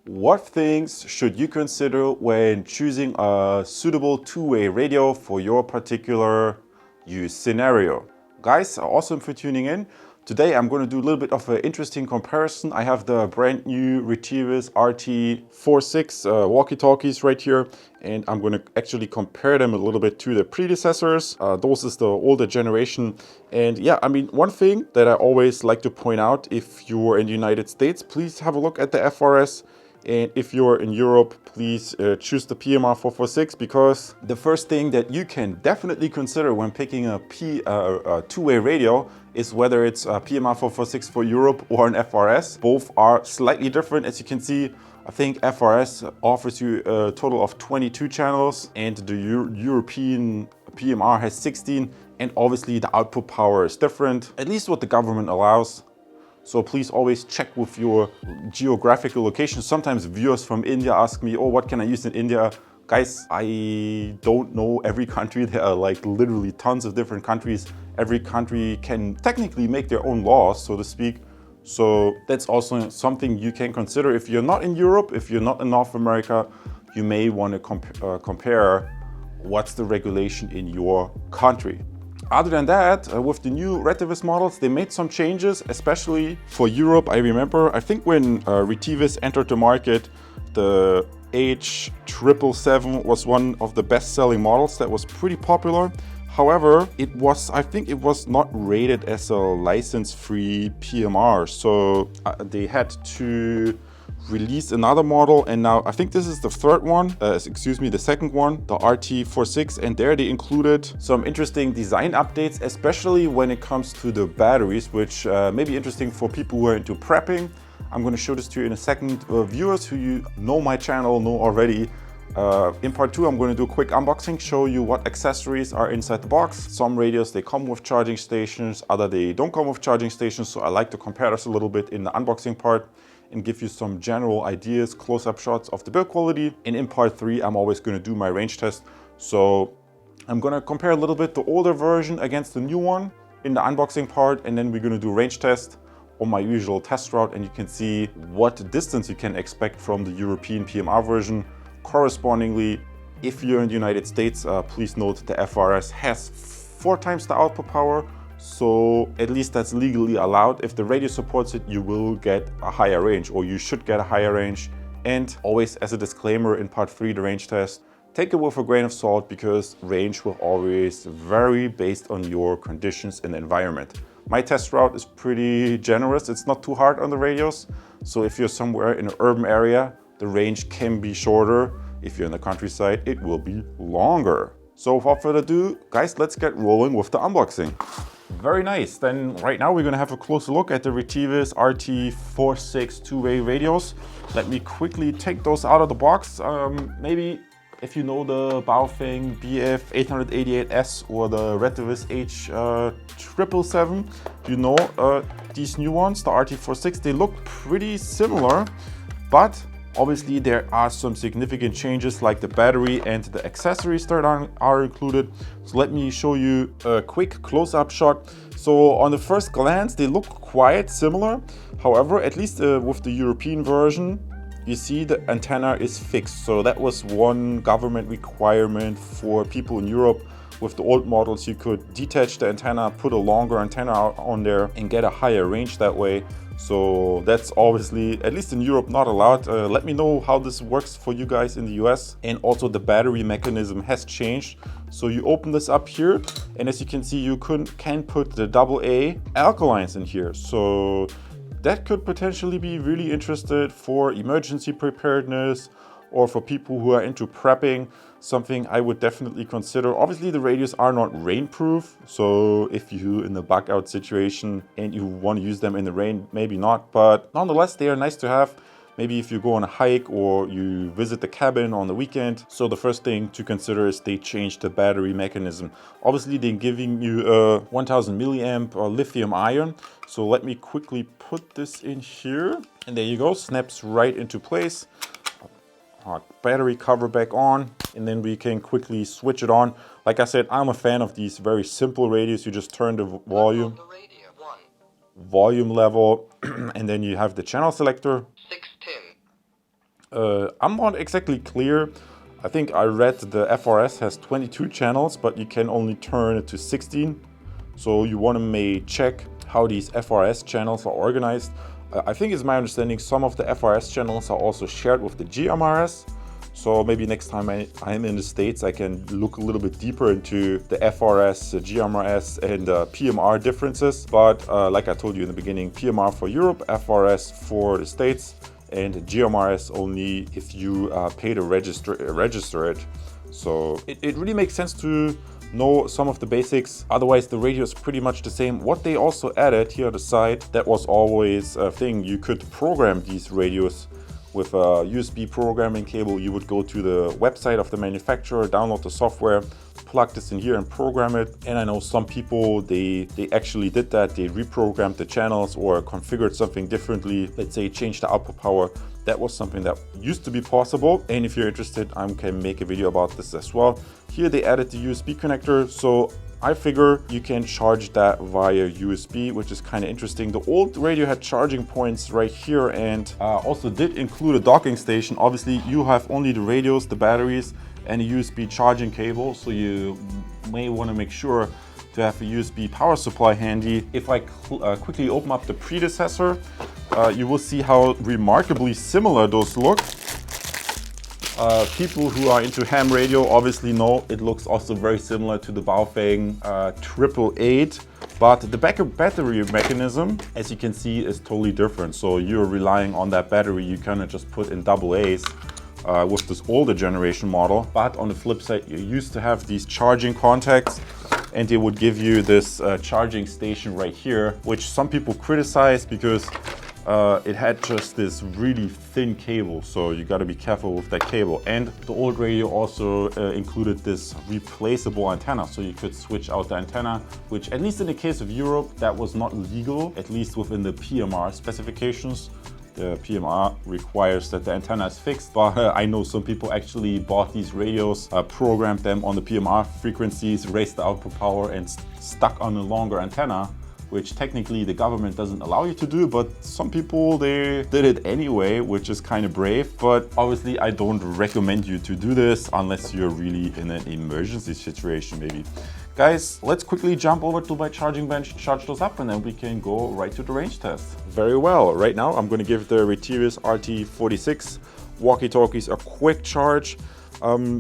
What things should you consider when choosing a suitable two-way radio for your particular use scenario? Guys, awesome for tuning in. Today I'm going to do a little bit of an interesting comparison. I have the brand new Retevis RT46 walkie-talkies right here, and I'm going to actually compare them a little bit to the predecessors. Those is the older generation. And yeah, I mean, one thing that I always like to point out, if you're in the United States, please have a look at the FRS. And if you're in Europe, please choose the PMR446, because the first thing that you can definitely consider when picking a two-way radio is whether it's a PMR446 for Europe or an FRS. Both are slightly different. As you can see, I think FRS offers you a total of 22 channels and the European PMR has 16, and obviously the output power is different, at least what the government allows. So please always check with your geographical location. Sometimes viewers from India ask me, oh, what can I use in India? Guys, I don't know every country. There are like literally tons of different countries. Every country can technically make their own laws, so to speak. So that's also something you can consider. If you're not in Europe, if you're not in North America, you may want to compare what's the regulation in your country. Other than that, with the new Retevis models, they made some changes, especially for Europe. I remember, I think when Retevis entered the market, the H777 was one of the best-selling models that was pretty popular. However, I think it was not rated as a license-free PMR, so they had to release another model, and now I think this is the third one, the second one, the RT46, and there they included some interesting design updates, especially when it comes to the batteries, which may be interesting for people who are into prepping. I'm going to show this to you in a second. Viewers who you know my channel know already. In part 2, I'm going to do a quick unboxing, show you what accessories are inside the box. Some radios, they come with charging stations, other they don't come with charging stations, so I like to compare this a little bit in the unboxing part and give you some general ideas, close-up shots of the build quality. And in part 3, I'm always going to do my range test. So I'm going to compare a little bit the older version against the new one in the unboxing part, and then we're going to do range test on my usual test route, and you can see what distance you can expect from the European PMR version. Correspondingly, if you're in the United States, please note the FRS has 4 times the output power. So at least that's legally allowed. If the radio supports it, you will get a higher range, or you should get a higher range. And always as a disclaimer in part 3, the range test, take it with a grain of salt, because range will always vary based on your conditions and environment. My test route is pretty generous. It's not too hard on the radios. So if you're somewhere in an urban area, the range can be shorter. If you're in the countryside, it will be longer. So without further ado, guys, let's get rolling with the unboxing. Very nice. Then right now we're going to have a closer look at the Retevis RT46 two-way radios. Let me quickly take those out of the box. Maybe if you know the Baofeng BF888S or the Retevis H777, you know these new ones, the RT46, they look pretty similar, but obviously there are some significant changes, like the battery and the accessories that are included. So let me show you a quick close-up shot. So on the first glance, they look quite similar. However, at least with the European version, you see the antenna is fixed. So that was one government requirement for people in Europe. With the old models, you could detach the antenna, put a longer antenna on there and get a higher range that way. So that's obviously, at least in Europe, not allowed. Let me know how this works for you guys in the US. And also the battery mechanism has changed. So you open this up here, and as you can see, you can put the AA alkalines in here. So that could potentially be really interested for emergency preparedness, or for people who are into prepping, something I would definitely consider. Obviously, the radios are not rainproof, so if you're in a bug-out situation and you want to use them in the rain, maybe not, but nonetheless, they are nice to have. Maybe if you go on a hike or you visit the cabin on the weekend. So the first thing to consider is they changed the battery mechanism. Obviously, they're giving you a 1000 milliamp lithium ion. So let me quickly put this in here, and there you go, snaps right into place. Battery cover back on, and then we can quickly switch it on. Like I said, I'm a fan of these very simple radios. You just turn the volume level, and then you have the channel selector. 610. I'm not exactly clear. I think I read the FRS has 22 channels, but you can only turn it to 16. So you want to check how these FRS channels are organized. I think it's my understanding some of the FRS channels are also shared with the GMRS. So maybe next time I'm in the States, I can look a little bit deeper into the FRS, GMRS and PMR differences. But like I told you in the beginning, PMR for Europe, FRS for the States, and GMRS only if you pay to register it. So it really makes sense to know some of the basics. Otherwise, the radio is pretty much the same. What they also added here on the side, that was always a thing. You could program these radios with a USB programming cable. You would go to the website of the manufacturer, download the software, plug this in here and program it. And I know some people, they actually did that. They reprogrammed the channels or configured something differently. Let's say change the output power. That was something that used to be possible. And if you're interested, I can make a video about this as well. Here they added the USB connector. So I figure you can charge that via USB, which is kind of interesting. The old radio had charging points right here and also did include a docking station. Obviously, you have only the radios, the batteries, and a USB charging cable. So you may want to make sure to have a USB power supply handy. If I quickly open up the predecessor, you will see how remarkably similar those look. People who are into ham radio obviously know it looks also very similar to the Baofeng 888, but the backup battery mechanism, as you can see, is totally different. So you're relying on that battery you kind of just put in AA's with this older generation model. But on the flip side, you used to have these charging contacts, and they would give you this charging station right here, which some people criticize because it had just this really thin cable, so you got to be careful with that cable. And the old radio also included this replaceable antenna, so you could switch out the antenna, which at least in the case of Europe, that was not legal, at least within the PMR specifications. The PMR requires that the antenna is fixed, but I know some people actually bought these radios, programmed them on the PMR frequencies, raised the output power and stuck on a longer antenna, which technically the government doesn't allow you to do, but some people, they did it anyway, which is kind of brave. But obviously I don't recommend you to do this unless you're really in an emergency situation maybe. Guys, let's quickly jump over to my charging bench, charge those up, and then we can go right to the range test. Very well, right now I'm gonna give the Retevis RT46 walkie-talkies a quick charge.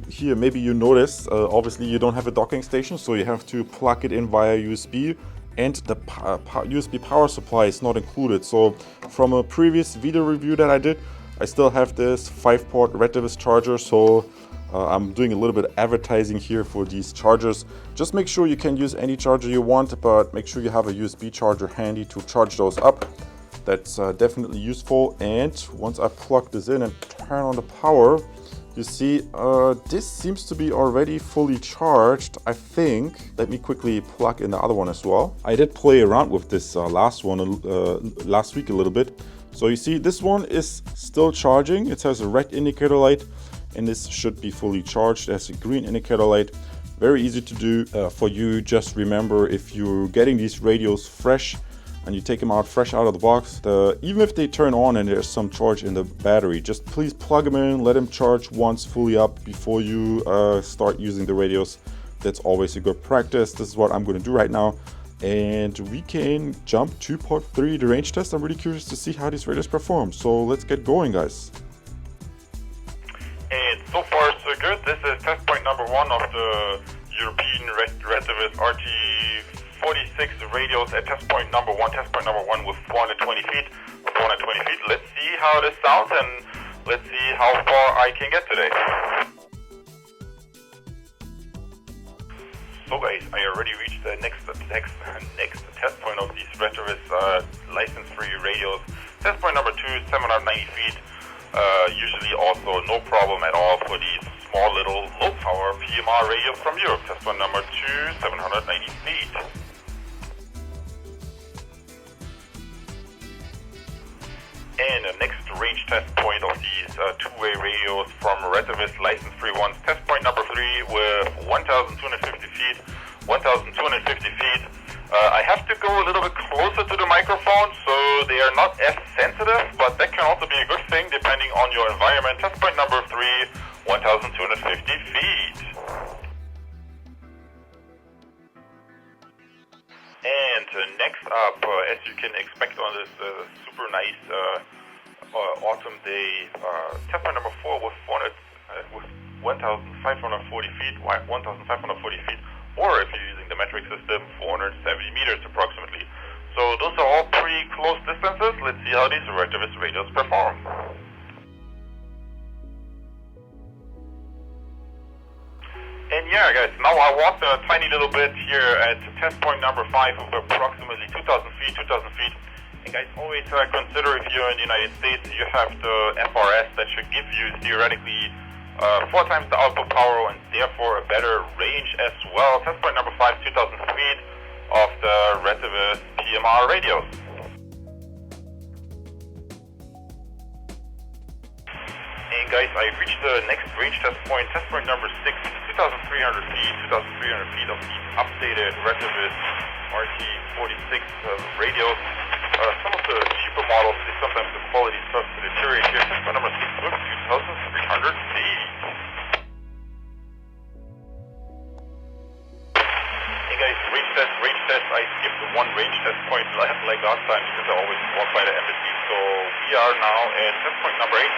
Here, maybe you noticed, obviously you don't have a docking station, so you have to plug it in via USB. And the USB power supply is not included. So from a previous video review that I did, I still have this 5-port Retevis charger. So I'm doing a little bit of advertising here for these chargers. Just make sure you can use any charger you want, but make sure you have a USB charger handy to charge those up. That's definitely useful. And once I plug this in and turn on the power, you see, this seems to be already fully charged, I think. Let me quickly plug in the other one as well. I did play around with this last week a little bit. So you see, this one is still charging. It has a red indicator light, and this should be fully charged. It has a green indicator light. Very easy to do for you. Just remember, if you're getting these radios fresh, and you take them out fresh out of the box, even if they turn on and there's some charge in the battery, just please plug them in, let them charge once fully up before you start using the radios. That's always a good practice. This is what I'm going to do right now, and we can jump to part 3, the range test. I'm really curious to see how these radios perform, so let's get going, guys. And so far so good. This is test point number 1 of the European Retevis RT46 radios at test point number 1. Test point number 1 with 420 feet. Let's see how this sounds, and let's see how far I can get today. So guys, I already reached the next test point of these Retevis license-free radios. Test point number 2, 790 feet. Usually also no problem at all for these small little low power PMR radios from Europe. Test point number 2, 790 feet. And the next range test point of these two-way radios from Retevis license-free ones. Test point number 3 with 1,250 feet. 1,250 feet. I have to go a little bit closer to the microphone, so they are not as sensitive, but that can also be a good thing depending on your environment. Test point number 3, 1,250 feet. And next up, as you can expect on this super nice autumn day, test point number 4 with 1,540 feet, 1,540 feet, or if you're using the metric system, 470 meters approximately. So those are all pretty close distances. Let's see how these Retevis radios perform. And yeah, guys, now I walked a tiny little bit here at test point number 5 of approximately 2,000 feet. And guys, always consider if you're in the United States, you have the FRS that should give you theoretically 4 times the output power and therefore a better range as well. Test point number 5, 2,000 feet of the Retevis PMR radios. And guys, I reached the next range test point number 6, 2,300 feet of the updated Retevis RT46 radios. Some of the cheaper models, sometimes the quality starts to deteriorate here. Test point number 6 with 2,300 feet. Hey guys, range test. I skipped the one range test point like last time because I always walk by the embassy. So we are now at test point number 8,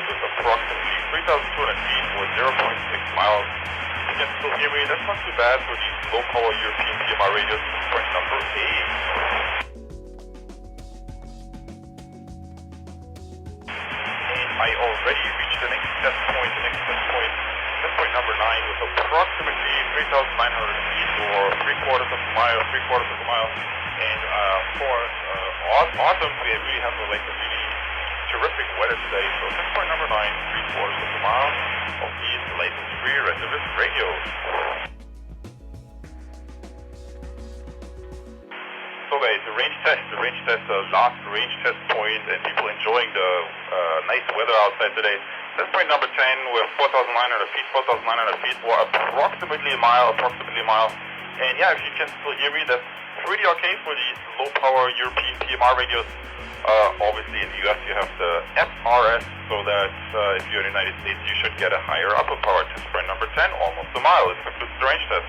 with approximately 3,200 feet or 0.6 miles. You can still hear me. That's not too bad for these low-power European PMR radios. Test point number 8. I already reached the next test point, test point number 9 with approximately 3,900 feet or 3/4 of a mile. And for autumn, we really have a really terrific weather today. So test point number 9, 3/4 of a mile of these license-free Retevis radios. So guys, the range test, the last range test point, and people enjoying the nice weather outside today. Test point number 10 with 4,900 feet or approximately a mile. And yeah, if you can still hear me, that's pretty okay for these low-power European PMR radios. Obviously in the US you have the FRS, so that if you're in the United States you should get a higher output power. Test point number 10, almost a mile. This concludes the range test.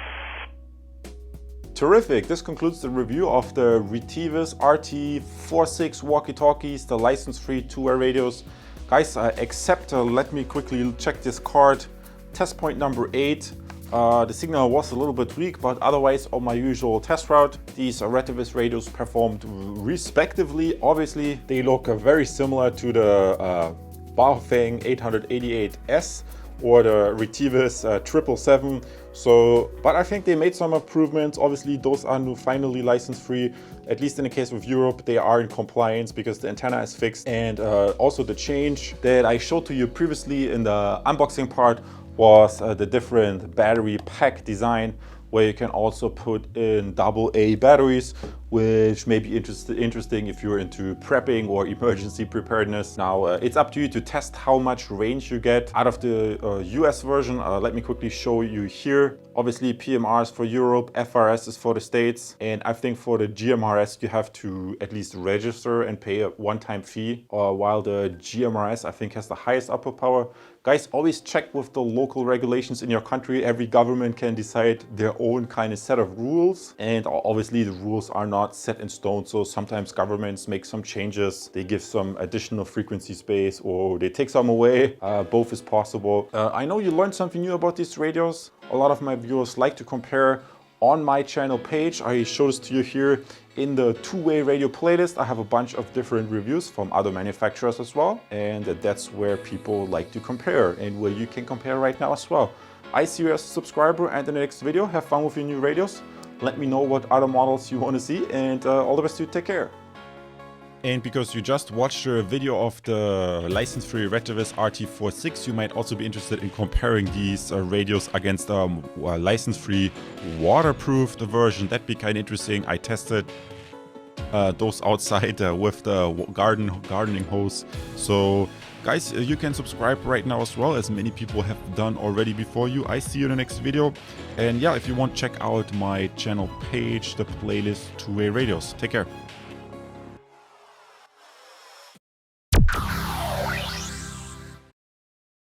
Terrific! This concludes the review of the Retevis RT46 walkie-talkies, the license-free two-way radios. Guys, let me quickly check this card. Test point number 8. The signal was a little bit weak, but otherwise on my usual test route, these Retevis radios performed respectively. Obviously, they look very similar to the Baofeng 888S or the Retevis 777. So, but I think they made some improvements. Obviously, those are finally license-free. At least in the case of Europe, they are in compliance because the antenna is fixed. And also the change that I showed to you previously in the unboxing part was the different battery pack design, where you can also put in AA batteries, which may be interesting if you're into prepping or emergency preparedness. Now, it's up to you to test how much range you get out of the US version. Let me quickly show you here. Obviously, PMR is for Europe, FRS is for the States, and I think for the GMRS, you have to at least register and pay a one-time fee, while the GMRS, I think, has the highest output power. Guys, always check with the local regulations in your country. Every government can decide their own kind of set of rules, and obviously the rules are not set in stone. So sometimes governments make some changes. They give some additional frequency space or they take some away. Both is possible. I know you learned something new about these radios. A lot of my viewers like to compare. On my channel page, I show this to you here in the two-way radio playlist. I have a bunch of different reviews from other manufacturers as well, and that's where people like to compare and where you can compare right now as well. I see you as a subscriber, and in the next video, have fun with your new radios. Let me know what other models you want to see, and all the best to you. Take care. And because you just watched a video of the license-free Retevis RT46, you might also be interested in comparing these radios against a license-free waterproofed version. That'd be kind of interesting. I tested those outside with the gardening hose. So Guys, you can subscribe right now as well, as many people have done already before you. I see you in the next video. And yeah, if you want, check out my channel page, the playlist Two-Way Radios. Take care.